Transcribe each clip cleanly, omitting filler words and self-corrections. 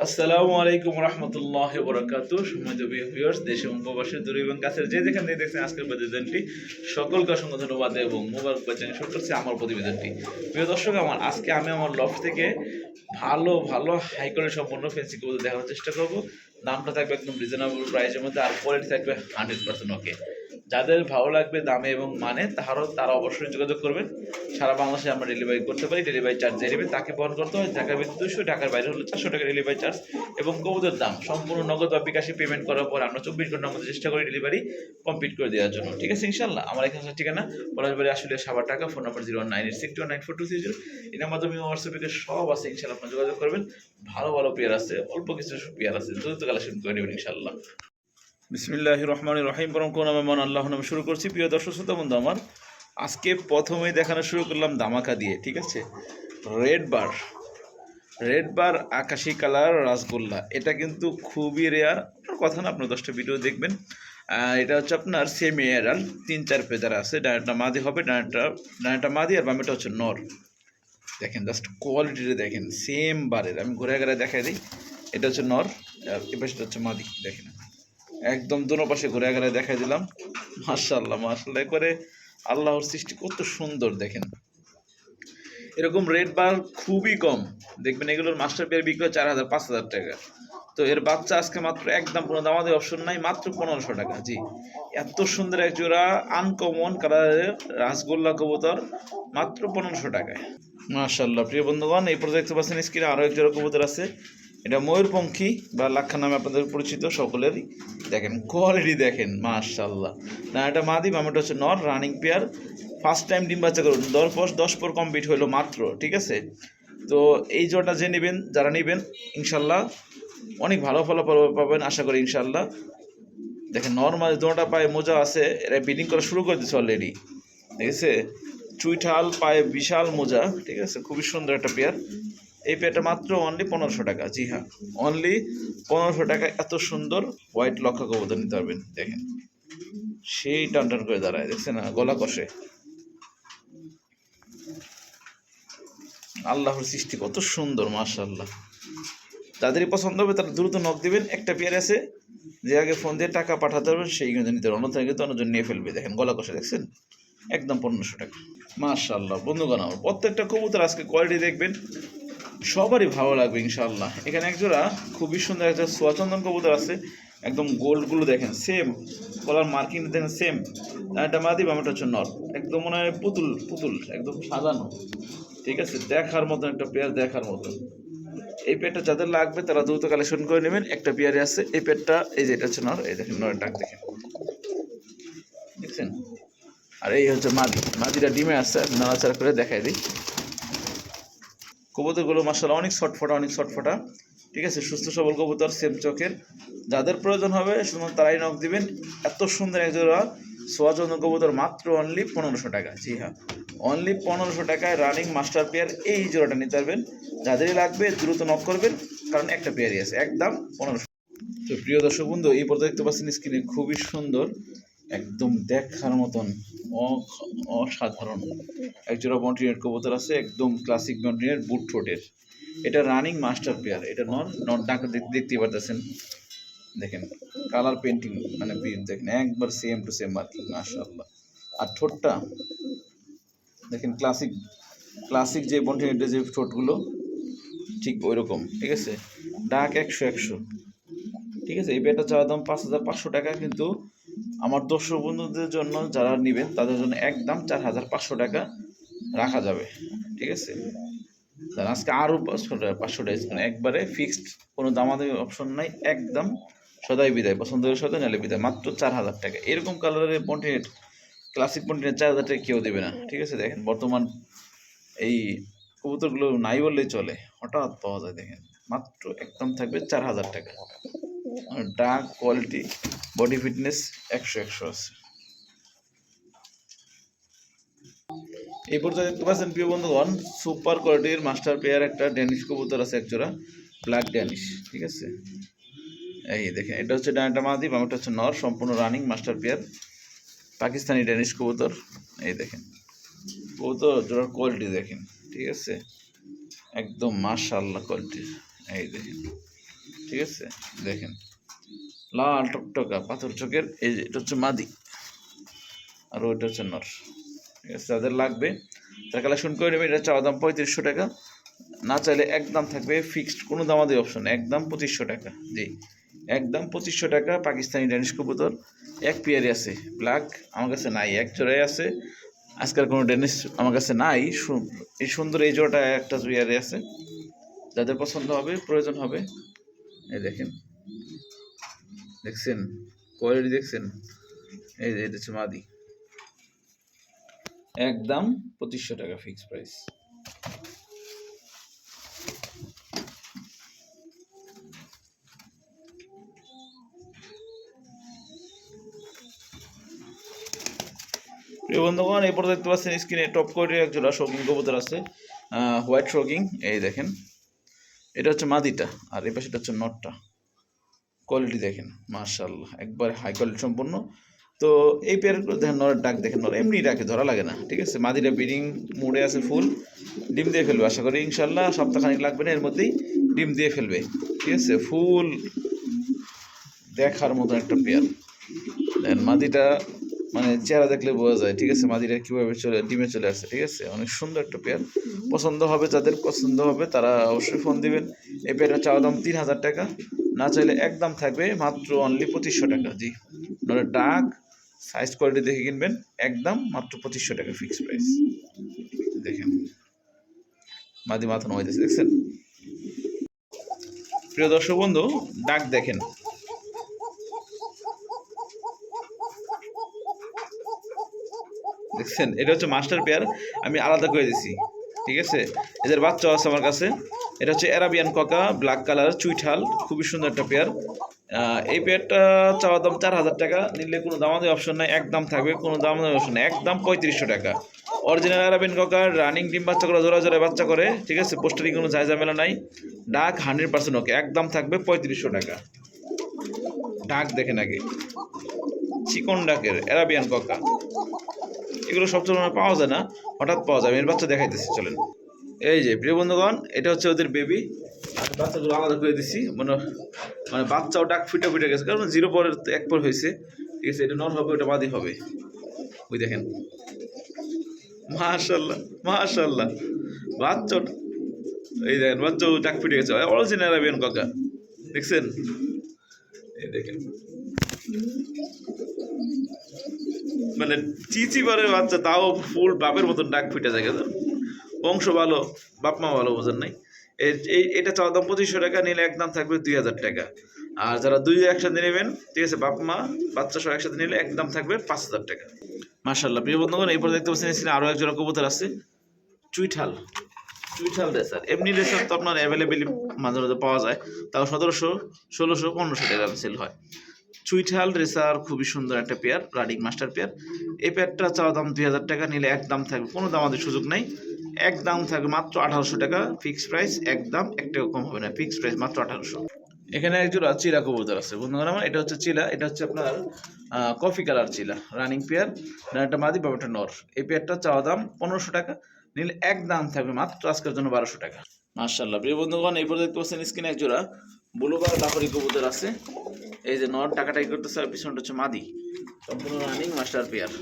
আসসালামু আলাইকুম রহমতুল্লাহ বরকাত। সম্মানিত ভিউয়ার্স, দেশে এবং প্রবাসের দূরে এবং কাছের যে যেখান থেকে দেখছেন আজকের প্রতিবেদনটি, সকলকে অসংখ্য ধন্যবাদ এবং মোবারকবাদ জানিয়ে শুরু করছি আমার প্রতিবেদনটি। প্রিয় দর্শক, আমি আমার লফট থেকে ভালো ভালো হাই কোয়ালিটি সম্পন্ন ফেন্সি কবুতর দেখানোর চেষ্টা করব। দামটা থাকবে একদম রিজনেবল প্রাইসের মধ্যে, আর কোয়ালিটি থাকবে 100% ওকে। যাদের ভালো লাগবে দামে এবং মানে, তারা অবশ্যই যোগাযোগ করবেন। সারা বাংলাদেশে আমরা ডেলিভারি করতে পারি। ডেলিভারি চার্জ যে নেবে তাকে বহন করতে হয়। ঢাকার ভিতরে 200, ঢাকার বাইরে হলো 400 টাকা ডেলিভারি চার্জ। এবং কবুতরের দাম সম্পূর্ণ নগদ বা বিকাশে পেমেন্ট করার পর আমরা 24 ঘন্টার মধ্যে চেষ্টা করি ডেলিভারি কমপ্লিট করে দেওয়ার জন্য। ঠিক আছে ইনশাল্লাহ। আমার এখানে ঠিকানা পলাশবাড়ি আসলে সাবার টাকা, ফোন নাম্বার 01986294230। এটার মাধ্যমে হোয়াটসঅ্যাপে সব আছে ইনশাল্লাহ, আপনার যোগাযোগ করবেন। ভালো ভালো পেয়ার আছে, অল্প কিছু পেয়ার আছে, দ্রুত কালেকশন করে নেবেন ইনশাল্লাহ। বিসমিল্লাহির রহমানির রহিম। পরম করুণা মেহমান আল্লাহর নামে শুরু করছি। প্রিয় দর্শক শ্রোতা বন্ধু আমার, আজকে প্রথমেই দেখানো শুরু করলাম ধামাকা দিয়ে। ঠিক আছে, রেড বার আকাশি কালার রাসগোল্লা। এটা কিন্তু খুবই রেয়ার, কথা না, আপনার 10টা ভিডিও দেখবেন। এটা হচ্ছে আপনার সেমি এরাল, 3-4 ফেদার আছে। ডানাটা মাদি হবে, ডানাটা মাদি, আর বামেটা হচ্ছে নর। দেখেন জাস্ট কোয়ালিটিটা দেখেন, সেম বারের। আমি ঘুরে ঘুরে দেখাই দিই। এটা হচ্ছে নর, আর এ পাশটা হচ্ছে মাদি। দেখেন একদম দুনো পাশে ঘুরে ঘুরে দেখাই দিলাম। মাশাআল্লাহ মাশাআল্লাহ করে আল্লাহর সৃষ্টি কত সুন্দর দেখেন। এরকম রেড বার খুবই কম দেখবেন। এগুলোর মাস্টার পেয়ার বিক্রি হয় 4000-5000 টাকা। তো এর বাচ্চা আজকে মাত্র একদম কোনো দামাদি অপশন নাই, মাত্র 1500 টাকা। জি, এত সুন্দর এক জোড়া আনকমন কালারের রাসগোল্লা কবুতর মাত্র 1500 টাকায়। মাশাআল্লাহ প্রিয় বন্ধুগণ, এই পর্যন্ত দেখতে পাচ্ছেন স্ক্রিনে আরও এক জোড়া কবুতর আছে। এটা ময়ূরপঙ্খী বা লাক্ষা নামে আপনাদের পরিচিত সকলেরই। দেখেন কোয়ালিটি দেখেন মাশাআল্লাহ। না, এটা মাদি, বামেটা হচ্ছে নর, রানিং পেয়ার। ফার্স্ট টাইম ডিম বাচ্চা করুন, 10 পর কমপ্লিট হইলো মাত্র। ঠিক আছে, তো এই জোড়াটা যে নেবেন, যারা নেবেন ইনশাল্লাহ অনেক ভালো ফলাফল পাবেন আশা করি ইনশাল্লাহ। দেখেন নর্মাল দোনোটা পায়ে মোজা আছে, এরা বিডিং করা শুরু করে দিচ্ছে অলরেডি। ঠিক আছে, চুইঠাল পায়ে বিশাল মোজা। ঠিক আছে, খুবই সুন্দর একটা পেয়ার। এই পেয়ারটা মাত্র অনলি 1500 টাকা। জি হ্যাঁ, অনলি 1500 টাকা এত সুন্দর হোয়াইট লক্ষা কবুতর নিতে পারবেন। দেখেন সেই টান টান করে দাঁড়ায়, দেখছেন না, গলা কষে। আল্লাহর সৃষ্টি কত সুন্দর মাশাআল্লাহ। যাদেরই পছন্দ হবে তারা দ্রুত নক দিবেন। একটা পেয়ার আছে, যে আগে ফোন দিয়ে টাকা পাঠাতে পারবেন সেই কিন্তু নিতে পারবেন, অন্যথায় কিন্তু অন্যজন নিয়ে ফেলবে। দেখেন গলা কষে, দেখছেন একদম 1500 টাকা। মাশাআল্লাহ বন্ধুগণ, আমার প্রত্যেকটা কবুতর আজকে কোয়ালিটি দেখবেন, সবারই ভালো লাগবে ইনশাআল্লাহ। এখানে একজোড়া খুবই সুন্দর একটা সোয়াচন্দন কবুতর আছে, একদম গোল্ডগুলো দেখেন সেম, কলার মার্কিং দেখেন সেম। একটা মাদি, বামেটা হচ্ছে নর। একদম মনে হয় পুতুল পুতুল, একদম সাজানো। ঠিক আছে, দেখার মতন একটা পেয়ার, দেখার মতন। এই পেয়ারটা যাদের লাগবে তারা দ্রুত কালেকশন করে নেবেন। একটা পেয়ারে আছে এই পেয়ারটা, এই যে এটা হচ্ছে নর, এই দেখেন নরের ডাক দেখেন, দেখছেন। আর এই হচ্ছে মাদি, মাদিটা ডিমে আসছে, নাড়াচাড়া করে দেখাই দিই। কবুতরগুলো মাশাআল্লাহ অনেক ছটফটা, অনেক ছটফটা। ঠিক আছে, সুস্থ সবল কবুতর, সেম চোখের। যাদের প্রয়োজন হবে শুধুমাত্র তারাই নক দিবেন। এত সুন্দর এক জোড়া সোয়াচন্দন কবুতর মাত্র অনলি 1500 টাকা। জি হ্যাঁ, অনলি 1500 টাকায় রানিং মাস্টার পেয়ার এই জোড়াটা নিতে পারবেন। যাদেরই লাগবে দ্রুত নক করবেন, কারণ একটা পেয়ারই আছে, একদম 1500। তো প্রিয় দর্শক বন্ধু, এই পর্যন্ত দেখতে পাচ্ছেন স্ক্রিনে খুবই সুন্দর, একদম দেখার মতন অসাধারণ একজোড়া মন্টিনেট কবুতর আছে, একদম ক্লাসিক মন্টিনেট বুট ঠোঁটের। এটা রানিং মাস্টার পেয়ার। এটা নন ডাক দেখতেই পারতেছেন। দেখেন কালার পেন্টিং, মানে দেখেন একবার সেম টু সেম মার্কিং মাশাআল্লাহ। আর ঠোঁটটা দেখেন ক্লাসিক ক্লাসিক যে মন্টিনেটের যে ঠোঁটগুলো ঠিক ওই রকম। ঠিক আছে, ডাক 100-100। ঠিক আছে, এই পেয়ারটা চাওয়া দাম 5500 টাকা, কিন্তু আমার দর্শক বন্ধুদের জন্য যারা নেবেন তাদের জন্য একদম 4500 টাকা রাখা যাবে। ঠিক আছে, আজকে আরও 500 টাকা ডিসকাউন্ট, একবারে ফিক্সড, কোনো দামাদামি অপশন নাই, একদম সদাই বিদায়, পছন্দের সাথে নালে বিদায়, মাত্র 4000 টাকা। এরকম কালারের পন্টিনেট, ক্লাসিক পন্টিনেট 4000 টাকা কেউ দেবে না। ঠিক আছে, দেখেন বর্তমান এই কবুতরগুলো নাই বললেই চলে, হঠাৎ পাওয়া যায়। দেখেন মাত্র একদম থাকবে 4000 টাকা। ডাক কোয়ালিটি, বডি ফিটনেস 100-100 আছে। এই পর্যায়ে দেখতে পাচ্ছেন প্রিয় বন্ধুগণ, সুপার কোয়ালিটির মাস্টার পেয়ার একটা ড্যানিশ কবুতর আছে, একজোড়া ব্ল্যাক ড্যানিশ। ঠিক আছে, এই দেখেন এটা হচ্ছে ডানাটা মাদি, বামেটা হচ্ছে নর, সম্পূর্ণ running master pair Pakistani Danish কবুতর। এই দেখেন কবুতর জোড়ার কোয়ালিটি দেখেন। ঠিক আছে, একদম মাশাআল্লাহ কোয়ালিটির। এই দেখেন, ঠিক আছে, দেখেন লাল টকটকা পাথর চোখের। এই যে এটা হচ্ছে মাদি, আর ওইটা হচ্ছে নর। ঠিক আছে, যাদের লাগবে তারা কালেকশন করে নেবে। এটা চাওয়া দাম 3500 টাকা, না চাইলে একদম থাকবে ফিক্সড, কোনো দামাদি অপশন, একদম 2500 টাকা। জি, একদম 2500 টাকা। পাকিস্তানি ড্যানিশ কবুতর এক পেয়ারে আছে, ব্ল্যাক আমার কাছে নাই, এক জোড়ায় আছে। আজকাল কোনো ড্যানিশ আমার কাছে নাই। এই সুন্দর এই জোড়াটা একটা পেয়ারে আছে, যাদের পছন্দ হবে প্রয়োজন হবে। এই দেখেন, দেখছেন কোয়ালিটি, দেখছেন? এই যে এটা হচ্ছে মাদি, একদম 2500 টাকা ফিক্স প্রাইস। প্রিয় বন্ধুগণ, এরপর দেখতে পাচ্ছেন স্ক্রিনে টপ কোয়ালিটির এক জোড়া শৌকিং কবুতর আছে, হোয়াইট শৌকিং। এই দেখেন, এটা হচ্ছে মাদিটা, আর এই পাশেটা হচ্ছে নটটা। কোয়ালিটি দেখেন মাশাআল্লাহ, একবার হাই কোয়ালিটি সম্পন্ন। তো এই পেয়ারের দেখেন নরের ডাক, দেখেন নর এমনি ডাকে, ধরা লাগে না। ঠিক আছে, মাদিটা ব্রিডিং মোডে আছে, ফুল ডিম দিয়ে ফেলবে আশা করি ইনশাল্লাহ, সপ্তাহখানিক লাগবে না, এর মধ্যেই ডিম দিয়ে ফেলবে। ঠিক আছে, ফুল দেখার মতো একটা পেয়ার। দেখেন মাদিটা মানে চেহারা দেখলে বোঝা যায়। ঠিক আছে, মাদিরা কীভাবে ডিমে চলে আসছে। ঠিক আছে, অনেক সুন্দর একটা পেয়ার। পছন্দ হবে, যাদের পছন্দ হবে তারা অবশ্যই ফোন দিবেন। এই পেয়ারটা চাওয়া দাম 3000 টাকা, না চাইলে একদম থাকবে মাত্র অনলি 2500 টাকা। জি, নরে ডাক সাইজ কোয়ালিটি দেখে কিনবেন, একদম মাত্র 2500 টাকা ফিক্সড প্রাইস। দেখেন মাদি মাথা নইতেছে, দেখছেন? প্রিয় দর্শক বন্ধু, ডাক দেখেন, দেখছেন? এটা হচ্ছে মাস্টার পেয়ার, আমি আলাদা করে দিছি। ঠিক আছে, এদের বাচ্চা আছে আমার কাছে। এটা হচ্ছে অ্যারাবিয়ান ককা, ব্ল্যাক কালার, চুইঠাল, খুবই সুন্দর একটা পেয়ার। এই পেয়ারটা চাওয়া দাম 4000 টাকা, নিলে কোনো দামাদামি অপশন নাই, একদম থাকবে, কোনো দামাদামি অপশন নেই, একদম 3500 টাকা। অরিজিনাল অ্যারাবিয়ান ককার, রানিং ডিম বাচ্চা করে, জোড়া জোড়া বাচ্চা করে। ঠিক আছে, পোস্টারিং কোনো ঝামেলা নাই, ডাক 100% ওকে, একদম থাকবে 3500 টাকা। ডাক দেখেন আগে, চিকন ডাকের অ্যারাবিয়ান ককা, এগুলো সব ধরনের পাওয়া যায় না, হঠাৎ পাওয়া যাবে। এর বাচ্চা দেখাইতেছি, চলেন। এই যে প্রিয় বন্ধুগণ, এটা হচ্ছে ওদের বেবি, আর বাচ্চাগুলো আলাদা করে দিছি। মানে বাচ্চাও ডাক ফুটে গেছে, কারণ 0 পরের 1 পর হয়েছে। ঠিক আছে, এটা নর হবে, ওটা বাদি হবে। ওই দেখেন মাশাআল্লাহ মাশাআল্লাহ, বাচ্চা, এই দেখেন বাচ্চাও ডাক ফুটে গেছে, অরিজিনাল অ্যারাবিয়ান কাকা, দেখছেন? এই দেখেন, মানে চিচি বারের বাচ্চা, তাও ফুল বাপের মতন ডাক ফুটে যায়। বংশ ভালো, বাপ মা ভালো, বোঝেন নাই? এটা চাওয়া দাম 2500 টাকা, নিলে একদম থাকবে 2000 টাকা। আর যারা দুই একসাথে নেবেন, ঠিক আছে, বাপ মা বাচ্চা সহ একসাথে নিলে একদম থাকবে 5000 টাকা। মাশাআল্লাহ, প্রিয় বন্ধুগণ, এরপর দেখতে পাচ্ছেন এখানে আরও এক জোড়া কবুতর আছে, চুইঠাল রেসার। এমনি রেসার তো আপনার অ্যাভেলেবেল মাঝে মাঝে পাওয়া যায়, তাও 1700, 1600, 1500 টাকা সেল হয়। চুইঠাল রেসার খুবই সুন্দর একটা পেয়ার, রানিং মাস্টার পেয়ার। এই পেয়ারটা চাওয়া দাম 2000 টাকা, নিলে একদম থাকবে, কোনো দামাদের সুযোগ নাই, একদম থাকবে মাত্র 1800 টাকা ফিক্সড প্রাইস, একদম একটা কম হবে না, ফিক্সড প্রাইস মাত্র 1800। এখানে একজোড়া চিলা কবুতর আছে বন্ধুগণ আমার, এটা হচ্ছে চিলা, এটা হচ্ছে আপনার কফি কালার চিলা, রানিং পেয়ার, একটা মাদি বাবাটা নর। এই পেয়ারটা চাওয়া দাম 1500 টাকা, নিলে একদম থাকবে মাত্র আজকের জন্য 1200 টাকা। মাশাআল্লাহ, প্রিয় বন্ধুগণ, এই পর্যন্ত দেখতে পাচ্ছেন স্ক্রিনে একজোড়া ব্লুবার লাহোরি কবুতর আছে। এই যে নর টাকাটাই করতেছে, আর পিছনটা হচ্ছে মাদি, সম্পূর্ণ রানিং মাস্টার পেয়ার।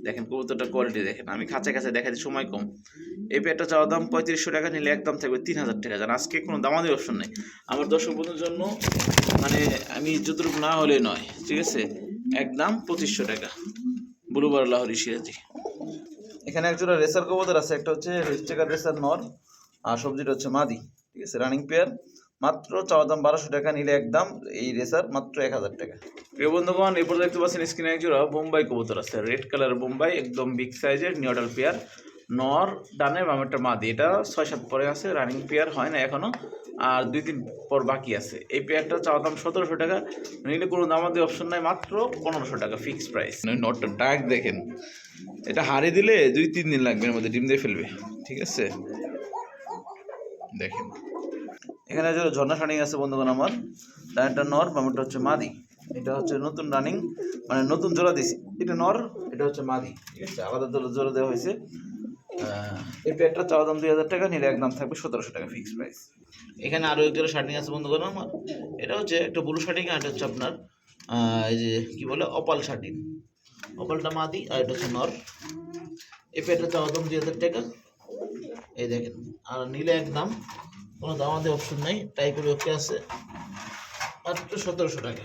দেখেন কবুতরটার কোয়ালিটি দেখেন, আমি কাছে দেখাতে সময় কম। এই পেয়ারটা চাওয়া দাম 3500 টাকা, নিলে একদম থাকবে 3000 টাকা। জান আজকে কোনো দামাদি অপশন নেই আমার দর্শক বন্ধুর জন্য, মানে আমি যতটুকু না হলে নয়। ঠিক আছে, একদম 2500 টাকা, ব্লুবার লাহোরি সিরাজি। এখানে একজোড়া রেসার কবুতর আছে, একটা হচ্ছে রেস্টেকার রেসার নর, আর সবজিটা হচ্ছে মাদি। ঠিক আছে, রানিং পেয়ার, মাত্র চাওয়া দাম 1200 টাকা, নিলে একদম এই রেসার মাত্র 1000 টাকা। প্রিয় বন্ধুগণ, এরপর দেখতে পাচ্ছেন স্ক্রিনে একজোড়া বোম্বাই কবুতর আছে, রেড কালার বোম্বাই, একদম বিগ সাইজের নিউডাল পেয়ার, নর ডানে বামেরটা মাদি। এটা 6-7 পরে আছে, রানিং পেয়ার হয় না এখনো, আর 2-3 পর বাকি আছে। এই পেয়ারটা চাওয়া দাম 1700 টাকা, নিলে কোনো দামাদি অপশন নাই, মাত্র 1500 টাকা ফিক্সড প্রাইস। নটটা ডাক দেখেন, এটা হারিয়ে দিলে 2-3 দিন লাগবে, এর মধ্যে ডিম দিয়ে ফেলবে। ঠিক আছে, দেখেন এখানে যে ঝর্ণা শানিং আছে বন্ধুগণ আমার, ডানটা নর, বামটা হচ্ছে মাদি। এটা হচ্ছে নতুন রানিং, মানে নতুন জোড়া দিছি, এটা নর, এটা হচ্ছে মাদি। ঠিক আছে, আলাদা জোড়া দেওয়া হয়েছে। এই পেয়ারটা চাওয়া দাম 2000 টাকা, নিলে একদম থাকবে 1700 টাকা ফিক্স প্রাইস। এখানে আরও এক জোড়া শার্টিং আছে বন্ধুগণ আমার। এটা হচ্ছে একটা ব্লু শার্টিং, আর এটা হচ্ছে আপনার এই যে কি বলে অপাল শার্টিং। অপালটা মাদি আর এটা হচ্ছে নর। এই পেয়ারটা চাওয়া দাম 2000 টাকা। এই দেখেন, আর নিলে একদম কোনো দামাদি অপশন নেই, টাইপের ওকে আছে মাত্র 1700 টাকা।